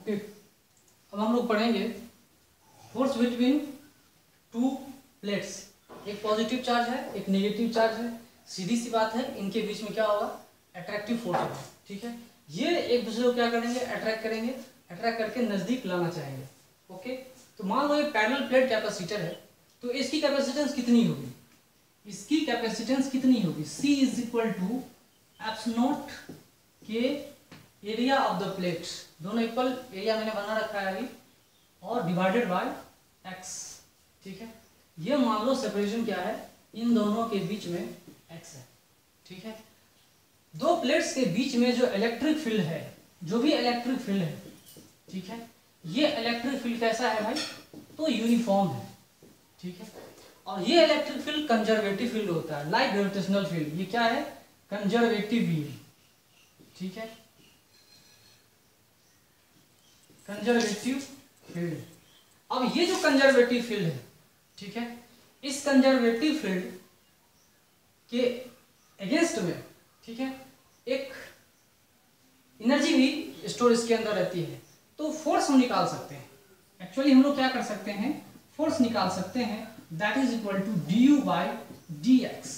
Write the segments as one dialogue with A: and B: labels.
A: Okay, अब हम लोग पढ़ेंगे फोर्स बिटवीन टू प्लेट्स। एक पॉजिटिव चार्ज है, एक नेगेटिव चार्ज है। सीधी सी बात है, इनके बीच में क्या होगा, अट्रैक्टिव फोर्स होगा। ठीक है, ये एक दूसरे को क्या करेंगे, अट्रैक्ट करेंगे, अट्रैक्ट करके नजदीक लाना चाहेंगे। ओके, तो मान लो ये पैरेलल प्लेट कैपेसिटर है, तो इसकी कैपेसिटेंस कितनी होगी, इसकी कैपेसिटेंस कितनी होगी, C is equal to eps naught के एरिया ऑफ द प्लेट, दोनों इक्वल एरिया मैंने बना रखा है अभी, और डिवाइडेड बाय x। ठीक है, ये मान लो सेपरेशन क्या है, इन दोनों के बीच में x है। ठीक है, दो प्लेट्स के बीच में जो इलेक्ट्रिक फील्ड है, जो भी इलेक्ट्रिक फील्ड है, ठीक है, ये इलेक्ट्रिक फील्ड कैसा है भाई, तो यूनिफॉर्म है। ठीक है, और ये इलेक्ट्रिक फील्ड कंजर्वेटिव फील्ड होता है, लाइक ग्रेविटेशनल फील्ड। ये क्या है, कंजर्वेटिव फील्ड। ठीक है, कंजर्वेटिव फील्ड। अब ये जो कंजर्वेटिव फील्ड है, ठीक है, इस कंजर्वेटिव फील्ड के अगेंस्ट में, ठीक है, एक एनर्जी भी स्टोर इसके अंदर रहती है, तो फोर्स हम निकाल सकते हैं। एक्चुअली हम लोग क्या कर सकते हैं, फोर्स निकाल सकते हैं, that is equal to du by D X.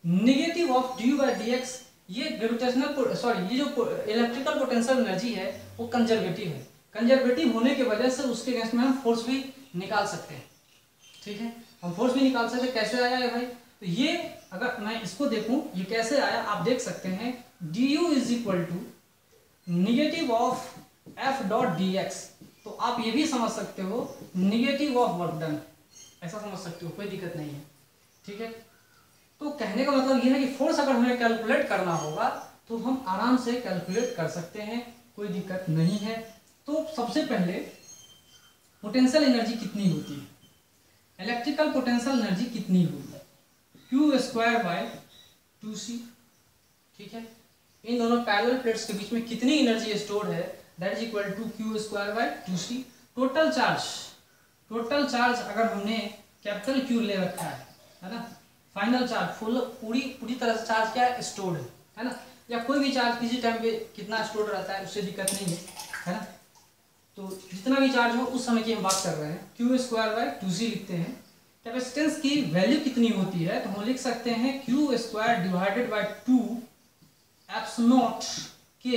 A: Negative of du by D X, ये ग्रेविटेशनल सॉरी ये जो इलेक्ट्रिकल पोटेंशियल एनर्जी है वो कंजर्वेटिव है। कंजर्वेटिव होने की वजह से उसके अगेंस्ट में हम फोर्स भी निकाल सकते हैं। ठीक है, हम फोर्स भी निकाल सकते हैं। कैसे आया है भाई, तो ये अगर मैं इसको देखूं, ये कैसे आया आप देख सकते हैं, du is equal to negative of f dot D X. तो आप ये भी समझ सकते हो निगेटिव ऑफ वर्क डन, ऐसा समझ सकते हो, कोई दिक्कत नहीं है। ठीक है, तो कहने का मतलब ये है कि फोर्स अगर हमें कैलकुलेट करना होगा तो हम आराम से कैलकुलेट कर सकते हैं, कोई दिक्कत नहीं है। तो सबसे पहले पोटेंशियल एनर्जी कितनी होती है, इलेक्ट्रिकल पोटेंशियल एनर्जी कितनी होगी, क्यू स्क्वायर बाय 2c। ठीक है, इन दोनों पैरेलल प्लेट्स के बीच में कितनी एनर्जी स्टोर है, that is equal to Q square by 2c। Total charge अगर हमने कैपिटल क्यू ले रखा है ना, फाइनल चार्ज पूरी तरह से चार्ज क्या है, स्टोर्ड है ना, या कोई भी चार्ज किसी टाइम पे कितना स्टोर्ड रहता है उससे दिक्कत नहीं है ना। तो जितना भी चार्ज हो उस समय की हम बात कर रहे हैं, क्यू स्क्वायर बाय 2c लिखते हैं। कैपेसिटेंस की वैल्यू कितनी होती है, तो हम लिख सकते हैं Q square divided by 2 apps naught के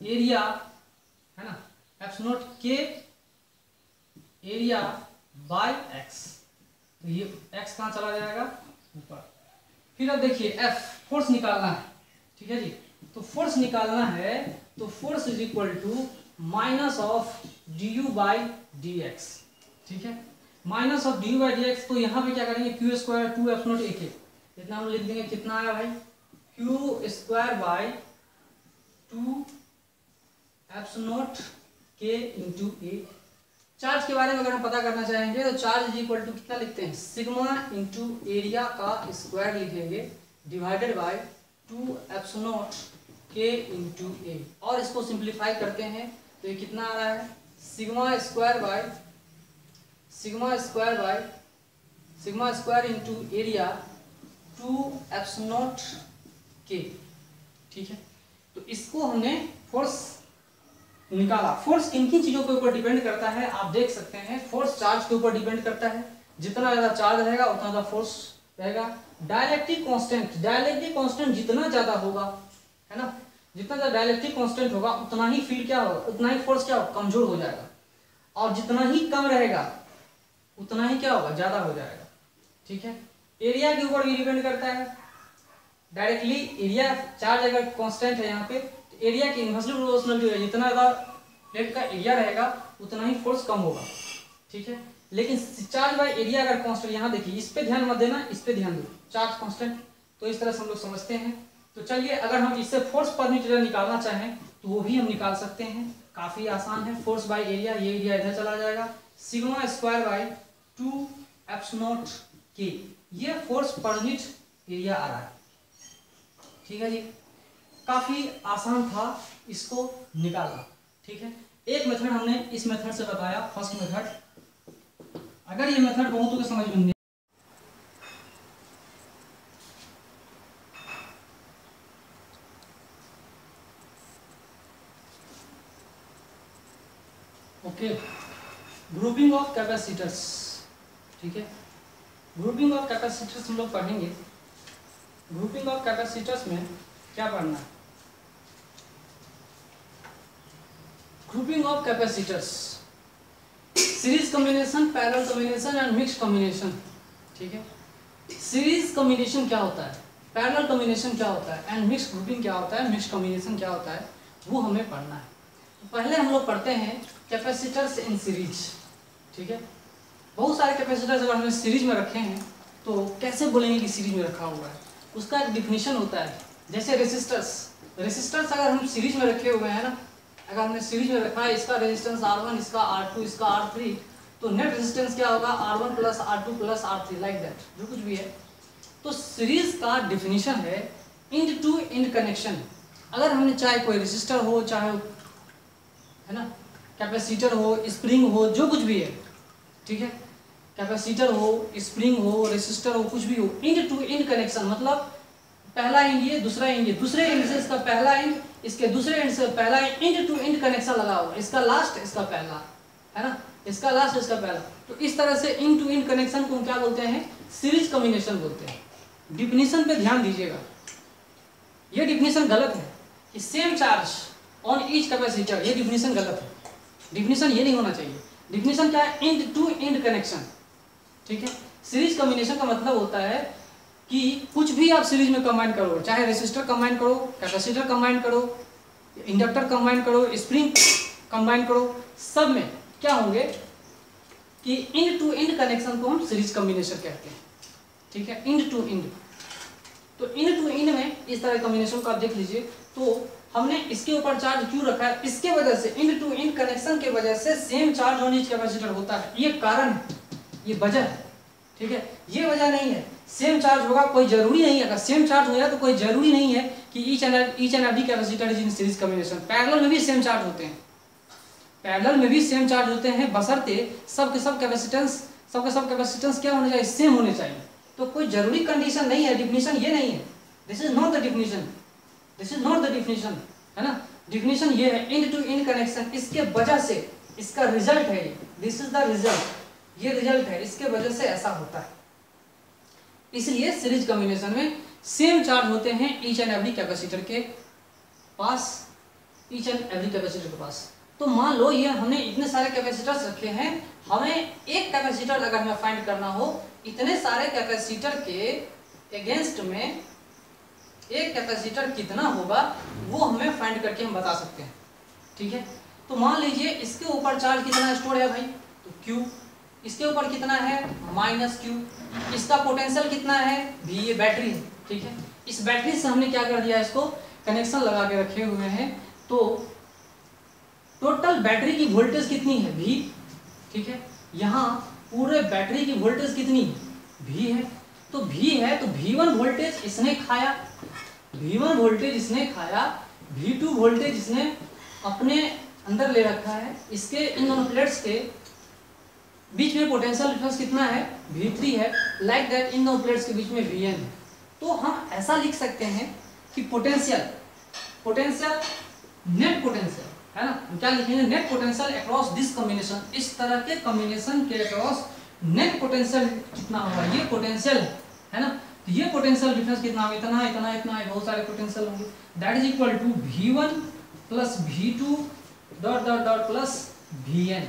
A: एरिया, है ना, एप्स नॉट के एरिया बाय एक्स। तो ये x कहाँ चला जाएगा, ऊपर। फिर अब देखिए F, फोर्स निकालना है। ठीक है जी, तो फोर्स निकालना है तो force is equal to minus of du by D X. ठीक है, minus of du by D X, तो यहाँ पे क्या करेंगे, क्यू स्क्वायर 2 एफ नॉट एक इतना हम लिख देंगे, कितना आया भाई, Q square by 2 F not के इंटू ए। चार्ज के बारे में अगर हम पता करना चाहेंगे तो चार्ज इज इक्वल टू कितना लिखते हैं, सिग्मा इंटू एरिया का स्क्वायर लिखेंगे डिवाइडेड बाय 2 एप्सिलॉन के इंटू ए, और इसको सिंप्लीफाई करते हैं तो ये कितना आ रहा है, sigma square into area 2 epsilon के। ठीक है, तो इसको हमने फोर्स निकाला। फोर्स किन किन चीजों के ऊपर डिपेंड करता है, आप देख सकते हैं, फोर्स चार्ज के ऊपर डिपेंड करता है, जितना ज्यादा चार्ज रहेगा उतना ज्यादा फोर्स रहेगा। डाइलेक्ट्रिक कांस्टेंट जितना ज्यादा होगा, है ना, जितना ज्यादा डाइलेक्ट्रिक कांस्टेंट होगा उतना ही फील्ड क्या होगा, उतना ही फोर्स क्या होगा, कमजोर हो जाएगा, और जितना ही कम रहेगा उतना ही क्या होगा, ज्यादा हो जाएगा। ठीक है, एरिया के ऊपर भी डिपेंड करता है डायरेक्टली। एरिया चार्ज अगर कांस्टेंट है यहाँ पे, एरिया की इनवर्सली प्रोपोर्शनल जो है, जितना ज्यादा प्लेट का एरिया रहेगा उतना ही फोर्स कम होगा। ठीक है, लेकिन चार्ज बाय एरिया अगर कांस्टेंट, यहाँ देखिए इस पे ध्यान मत देना, इस पे ध्यान दो, चार्ज कांस्टेंट, तो इस तरह से हम लोग समझते हैं। तो चलिए, अगर हम इससे फोर्स पर मीटर निकालना चाहें तो वो भी हम निकाल सकते हैं, काफी आसान है। फोर्स बाय एरिया, ये एरिया इधर चला जाएगा, सिग्मा स्क्वायर बाय 2 एप्सिलॉन के, ये फोर्स पर यूनिट एरिया आ रहा है। ठीक है जी, काफी आसान था इसको निकालना। ठीक है, एक मेथड हमने इस मेथड से बताया, फर्स्ट मेथड। अगर ये मेथड बहुतों को समझ में नहीं, कैपेसिटर्स, ठीक है। ग्रुपिंग ऑफ कैपेसिटर्स हम लोग पढ़ेंगे। ग्रुपिंग ऑफ कैपेसिटर्स में क्या पढ़ना है? Grouping of capacitors, series combination, parallel combination and mixed combination, ठीक है। सीरीज कॉम्बिनेशन क्या होता है, पैरेलल कॉम्बिनेशन क्या होता है एंड मिक्स्ड ग्रुपिंग क्या होता है, मिक्स्ड कॉम्बिनेशन क्या होता है, वो हमें पढ़ना है। तो पहले हम लोग पढ़ते हैं कैपेसिटर्स इन सीरीज, ठीक है। बहुत सारे कैपेसिटर्स अगर हमने सीरीज में रखे हैं तो कैसे बोलेंगे कि सीरीज में रखा हुआ है, उसका एक डिफिनीशन होता है। जैसे रेसिस्टर्स अगर हम सीरीज में रखे हुए हैं ना, अगर हमने सीरीज में रखा है, इसका रेजिस्टेंस R1, इसका R2, इसका R3, तो नेट रेजिस्टेंस क्या होगा, R1 plus R2 plus R3, like that, जो कुछ भी है। तो सीरीज का डिफिनीशन है इंड टू इंड कनेक्शन। अगर हमने चाहे कोई रेजिस्टर हो, चाहे है ना कैपेसिटर हो, स्प्रिंग हो, जो कुछ भी है, ठीक है, कैपेसिटर हो, स्प्रिंग हो, रेजिस्टर हो, कुछ भी हो, इंड टू इंड कनेक्शन मतलब पहला इंड ये, दूसरा इंड ये, दूसरे इंड से इसका पहला इंड, इसके दूसरे इंड से पहला इंड टू इंड कनेक्शन लगा हुआ, इसका लास्ट, इसका पहला, है ना, इसका लास्ट, इसका पहला। तो इस तरह से इंड टू इंड कनेक्शन को क्या बोलते हैं, सीरीज कॉम्बिनेशन बोलते हैं। डिफिनीशन पे ध्यान दीजिएगा, ये डिफिनीशन गलत है कि same charge on each capacitor, ये डिफिनीशन गलत है। डिफिनीशन ये नहीं होना चाहिए। डिफिनीशन क्या है, इंड टू इंड कनेक्शन, ठीक है। सीरीज कॉम्बिनेशन का मतलब होता है कि कुछ भी आप सीरीज में कंबाइन करो, चाहे रेसिस्टर कंबाइन करो, कैपेसिटर कंबाइन करो, इंडक्टर कंबाइन करो, स्प्रिंग कंबाइन करो, सब में क्या होंगे कि इंड टू इंड कनेक्शन को हम सीरीज कॉम्बिनेशन कहते हैं, ठीक है, इंड टू इंड। तो इंड टू इंड में इस तरह कॉम्बिनेशन को आप देख लीजिए। तो हमने इसके ऊपर चार्ज क्यों रखा है, इसके वजह से, इंड टू इंड कनेक्शन के वजह से same charge on each capacitor होता है, ये कारण है, ये वजह है, ठीक है। ये वजह नहीं है सेम चार्ज होगा, कोई जरूरी नहीं है। अगर सेम चार्ज हो जाए तो कोई जरूरी नहीं है कि each and every capacitor is in series combination. Parallel में भी सेम चार्ज होते हैं, पैरेलल में भी सेम चार्ज होते हैं, बशर्ते सबके सब कैपेसिटेंस क्या होने चाहिए, सेम होने चाहिए। तो कोई जरूरी कंडीशन नहीं है, डिफिनीशन ये नहीं है। This is not the definition, this is not the definition, है ना। डिफिनीशन ये है इंड टू इंड कनेक्शन, इसके वजह से, इसका रिजल्ट है, दिस इज द रिजल्ट, ये रिजल्ट है, इसके वजह से ऐसा होता है। इसलिए सीरीज कॉम्बिनेशन में सेम चार्ज होते हैं ईच एंड एवरी कैपेसिटर के पास, ईच एंड एवरी कैपेसिटर के पास। तो मान लो ये हमने इतने सारे कैपेसिटर्स रखे हैं, हमें एक कैपेसिटर अगर हमें फाइंड करना हो, इतने सारे कैपेसिटर के अगेंस्ट में एक कैपेसिटर कितना होगा वो हमें फाइंड करके हम बता सकते हैं, ठीक है। तो मान लीजिए इसके ऊपर चार्ज कितना स्टोर है भाई, तो Q, इसके ऊपर कितना है -Q, इसका पोटेंशियल कितना है V, ये बैटरी है, ठीक है। इस बैटरी से हमने क्या कर दिया, इसको कनेक्शन लगा के रखे हुए हैं। तो टोटल बैटरी की वोल्टेज कितनी है V, ठीक है। यहाँ पूरे बैटरी की वोल्टेज कितनी V है, तो V है तो V1 वोल्टेज इसने खाया, V1 वोल्टेज इसने खाया, V2 वोल्टेज इसने अपने अंदर ले रखा है। इसके इन दोनों प्लेट्स के बीच में पोटेंशियल डिफरेंस कितना है, V3 है, लाइक दैट इन दोनों प्लेट्स के बीच में Vn है। तो हम ऐसा लिख सकते हैं कि पोटेंशियल नेट पोटेंशियल, है ना, हम क्या लिखेंगे, net potential across this combination, इस तरह के कॉम्बिनेशन के अक्रॉस नेट पोटेंशियल कितना होगा, ये पोटेंशियल है ना। तो ये पोटेंशियल डिफरेंस कितना होगा, इतना इतना इतना है, बहुत सारे पोटेंशियल होंगे, that is equal to V1 plus V2 dot dot dot plus Vn,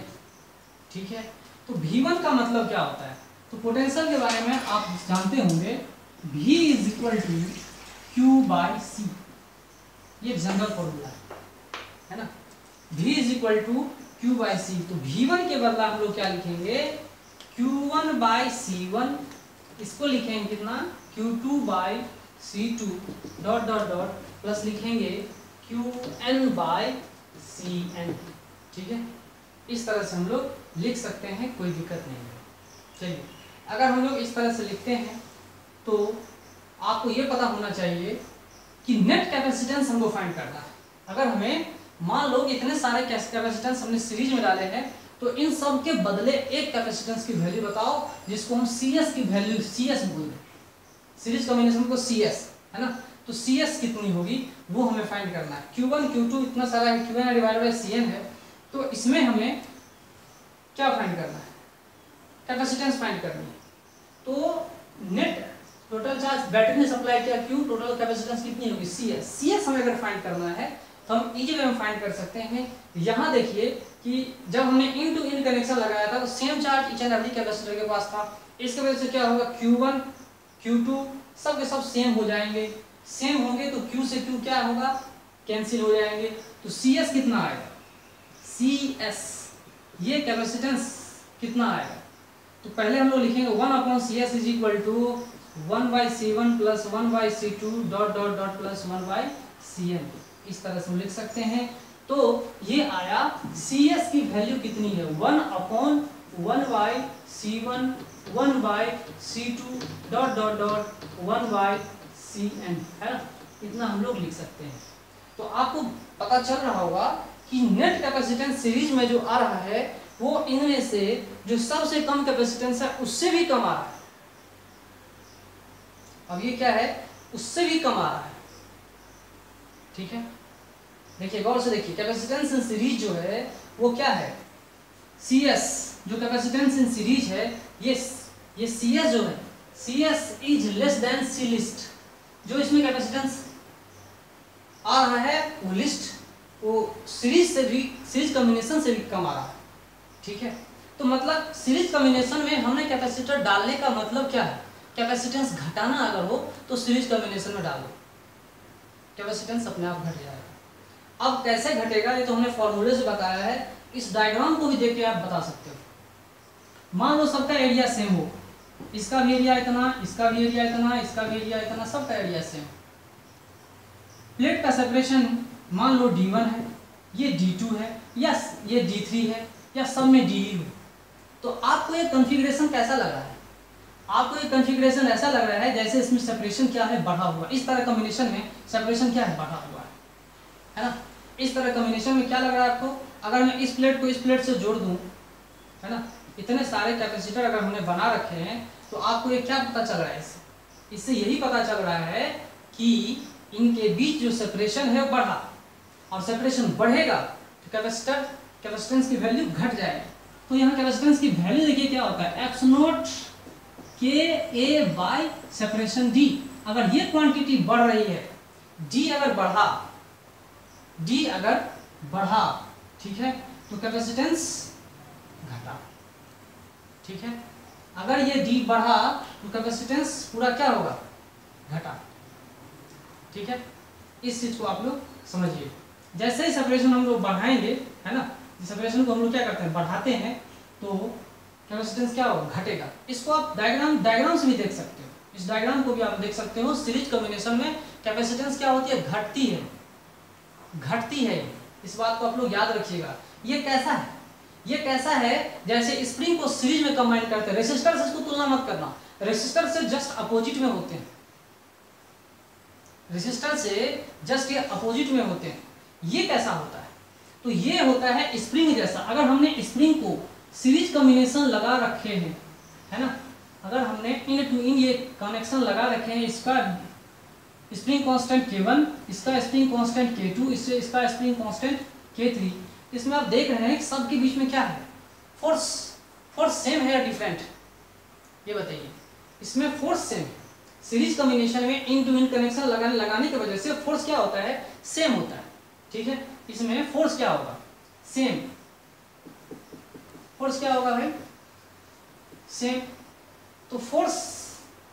A: ठीक है। तो V1 का मतलब क्या होता है, तो पोटेंशियल के बारे में आप जानते होंगे, V is equal to Q/C, ये जनरल फॉर्मूला है ना, V is equal to Q/C। तो V1 के बदला हम लोग क्या लिखेंगे, Q1/C1, इसको लिखेंगे कितना, Q2/C2 dot dot dot plus लिखेंगे Qn/Cn, ठीक है। इस तरह से हम लोग लिख सकते हैं, कोई दिक्कत नहीं है। चलिए, अगर हम लोग इस तरह से लिखते हैं तो आपको ये पता होना चाहिए कि नेट कैपेसिटेंस हमको फाइंड करना है। अगर हमें मान लो इतने सारे कैपेसिटेंस हमने सीरीज में डाले हैं, तो इन सब के बदले एक कैपेसिटेंस की वैल्यू बताओ जिसको हम CS की वैल्यू CS बोल दें, सीरीज कॉम्बिनेशन को CS, है ना। तो CS कितनी होगी वो हमें फाइंड करना है। Q1 Q2 इतना सारा है, Q1 डिवाइडेड बाय Cn है। तो इसमें हमें क्या फाइंड करना है, कैपेसिटेंस फाइंड करनी है। तो नेट टोटल चार्ज बैटरी ने सप्लाई किया Q, टोटल कैपेसिटेंस कितनी होगी CS। CS हमें अगर फाइंड करना है तो हम इजी वे में फाइंड कर सकते हैं। यहाँ देखिए कि जब हमने इन टू इन कनेक्शन लगाया था तो same charge each and every capacitor के पास था। इसके वजह से क्या होगा, Q1 Q2 सब के सब सेम हो जाएंगे। सेम होंगे तो Q से Q क्या होगा, कैंसिल हो जाएंगे। तो CS कितना आएगा, CS ये कैपेसिटेंस कितना आएगा। तो पहले हम लोग लिखेंगे 1/CS is equal to 1/C1 plus 1/C2 dot dot dot plus 1/CM। इस तरह से हम लिख सकते हैं। तो ये आया CS की वैल्यू कितनी है, 1/1/C1 1/C2 dot dot dot 1/CM है ना, इतना हम लोग लिख सकते हैं। तो आपको पता चल रहा होगा कि नेट कैपेसिटेंस सीरीज में जो आ रहा है वो इनमें से जो सबसे कम कैपेसिटेंस है उससे भी कम आ रहा है। अब ये क्या है, उससे भी कम आ रहा है। ठीक है, देखिए गौर से देखिए, कैपेसिटेंस इन सीरीज जो है वो क्या है, CS जो कैपेसिटेंस इन सीरीज है ये CS जो है, CS is less than C list. जो इसमें कैपेसिटेंस आ रहा है वो लिस्ट वो सीरीज से भी, सीरीज कॉम्बिनेशन से भी कम आ रहा है। ठीक है, तो मतलब सीरीज कॉम्बिनेशन में हमने कैपेसिटर डालने का मतलब क्या है, कैपेसिटेंस घटाना अगर हो तो सीरीज कॉम्बिनेशन में डाल दो, कैपेसिटेंस अपने आप घट जाएगा। अब कैसे घटेगा ये तो हमने फॉर्मूले से बताया है। इस डायग्राम को भी देख के आप बता सकते हो। मान लो सबका एरिया सेम हो, इसका भी एरिया इतना, इसका भी एरिया इतना, इसका भी एरिया इतना, सबका एरिया सेम। प्लेट का सेपरेशन मान लो D1 है, ये D2 है, या ये D3 है, या सब में DE हो। तो आपको ये कॉन्फ़िगरेशन कैसा लग रहा है, आपको ये कॉन्फ़िगरेशन ऐसा लग रहा है जैसे इसमें सेपरेशन क्या है, बढ़ा हुआ। इस तरह कॉम्बिनेशन में सेपरेशन क्या है, बढ़ा हुआ है ना। इस तरह कॉम्बिनेशन में क्या लग रहा है आपको, अगर मैं इस प्लेट को इस प्लेट से जोड़ दूं, है ना, इतने सारे कैपेसिटर अगर हमने बना रखे हैं तो आपको ये क्या पता चल रहा है, इससे यही पता चल रहा है कि इनके बीच जो सेपरेशन है वो बढ़ा, और सेपरेशन बढ़ेगा तो कैपेसिटेंस की वैल्यू घट जाएगी। तो यहाँ कैपेसिटेंस की वैल्यू देखिए क्या होता है, X0 Ka bye separation D। अगर ये क्वांटिटी बढ़ रही है, D अगर बढ़ा, ठीक है, तो कैपेसिटेंस घटा। ठीक है, अगर ये D बढ़ा तो कैपेसिटेंस पूरा क्या होगा, घटा। ठीक है, इस चीज को आप लोग समझिए। जैसे ही सेपरेशन हम लोग बढ़ाएंगे, है ना, सेपरेशन को हम लोग क्या करते हैं, बढ़ाते हैं, तो कैपेसिटेंस क्या होगा, घटेगा। इसको आप डायग्राम से भी देख सकते हो। इस डायग्राम को भी आप देख सकते हो। सीरीज कॉम्बिनेशन में कैपेसिटेंस क्या होती है, घटती है। इस बात को आप लोग याद रखिएगा। ये कैसा है, जैसे स्प्रिंग को सीरीज में कंबाइन करते हैं। रेसिस्टर से इसको तुलना मत करना, रेसिस्टर से जस्ट अपोजिट में होते हैं, रेसिस्टर से जस्ट ये अपोजिट में होते हैं। ये कैसा होता है, तो ये होता है स्प्रिंग जैसा। अगर हमने स्प्रिंग को सीरीज कॉम्बिनेशन लगा रखे हैं, है ना, अगर हमने इन टू इन ये कनेक्शन लगा रखे हैं, इसका स्प्रिंग कांस्टेंट K1, इसका स्प्रिंग कांस्टेंट K2, इसका स्प्रिंग कांस्टेंट K3, इसमें आप देख रहे हैं कि सबके बीच में क्या है, फोर्स सेम है या डिफरेंट, ये बताइए। इसमें फोर्स सेम है। सीरीज कॉम्बिनेशन में इन टू इन कनेक्शन लगाने की वजह से फोर्स क्या होता है, सेम होता है। ठीक है, इसमें फोर्स क्या होगा, सेम। फोर्स क्या होगा भाई, सेम। तो फोर्स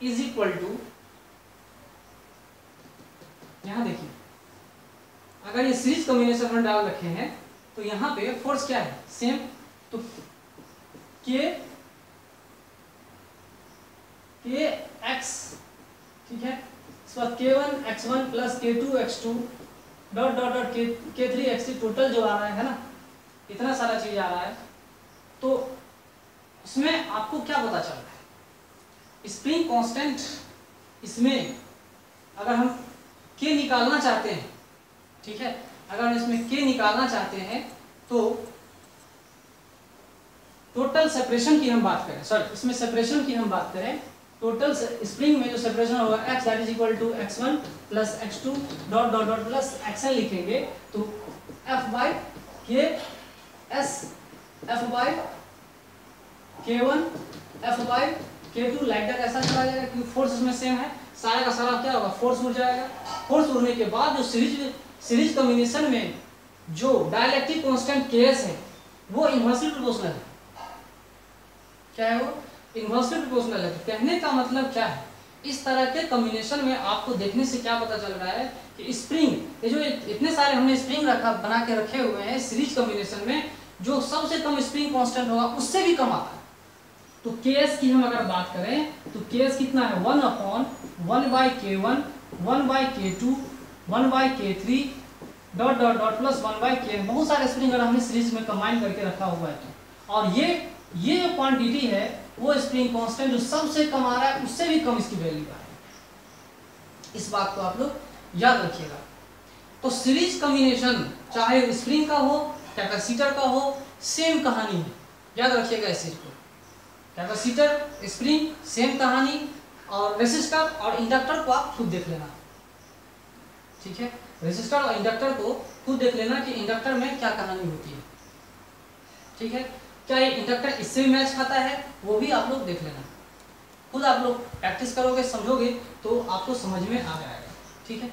A: इज इक्वल टू, यहां देखिए, अगर ये सीरीज कॉम्बिनेशन में डाल रखे हैं तो यहां पे फोर्स क्या है, सेम। तो Kx, ठीक है, इसके बाद K1 x1 plus K2 x2 dot dot dot K3 x3, total जो आ रहा है ना, इतना सारा चीज आ रहा है। तो इसमें आपको क्या पता चल रहा है, स्प्रिंग कांस्टेंट, इसमें अगर हम K निकालना चाहते हैं, ठीक है, अगर इसमें K निकालना चाहते हैं तो टोटल सेपरेशन की हम बात करें, सॉरी इसमें सेपरेशन की हम बात करें, टोटल स्प्रिंग में जो सेपरेशन होगा x that is equal to x1 plus x2 dot dot dot plus xn लिखेंगे। तो F by K S, F by K1 F5 K2 like that ऐसा चला जाएगा क्योंकि फोर्स इसमें सेम है, सारा का सारा क्या होगा, फोर्स उड़ जाएगा। फोर्स उड़ने के बाद जो सीरीज कॉम्बिनेशन में जो डाइलेक्ट्रिक कांस्टेंट Ks है वो इन्वर्सली प्रोपोर्शनल है। क्या है वो, इन्वर्सली प्रोपोर्शनल है। कहने का मतलब क्या है, इस तरह के कॉम्बिनेशन में आपको देखने से क्या पता चल रहा है कि स्प्रिंग, ये जो इतने सारे हमने स्प्रिंग बना के रखे हुए हैं सीरीज कॉम्बिनेशन में, जो सबसे कम स्प्रिंग कांस्टेंट होगा उससे भी कम आता है। तो Ks की हम अगर बात करें तो Ks कितना है, 1/1/K1 1/K2 1/K3 dot dot dot plus 1/Kn। बहुत सारे स्प्रिंग अगर हमने सीरीज में कंबाइन करके रखा हुआ है तो, और ये जो क्वांटिटी है वो स्प्रिंग कांस्टेंट जो सबसे कम आ रहा है उससे भी कम इसकी वैल्यू है। इस बात को आप लोग याद रखिएगा। तो सीरीज कॉम्बिनेशन चाहे स्प्रिंग का हो कैपेसिटर का हो, सेम कहानी है, याद रखिएगा इस चीज को। कैपेसिटर स्प्रिंग सेम कहानी, और रेसिस्टर और इंडक्टर को आप खुद देख लेना, ठीक है। रेसिस्टर और इंडक्टर को खुद देख लेना कि इंडक्टर में क्या कहानी होती है, ठीक है। क्या ये इंडक्टर इससे भी मैच खाता है वो भी आप लोग देख लेना। खुद आप लोग प्रैक्टिस करोगे समझोगे तो आपको समझ में आ जाएगा, ठीक है।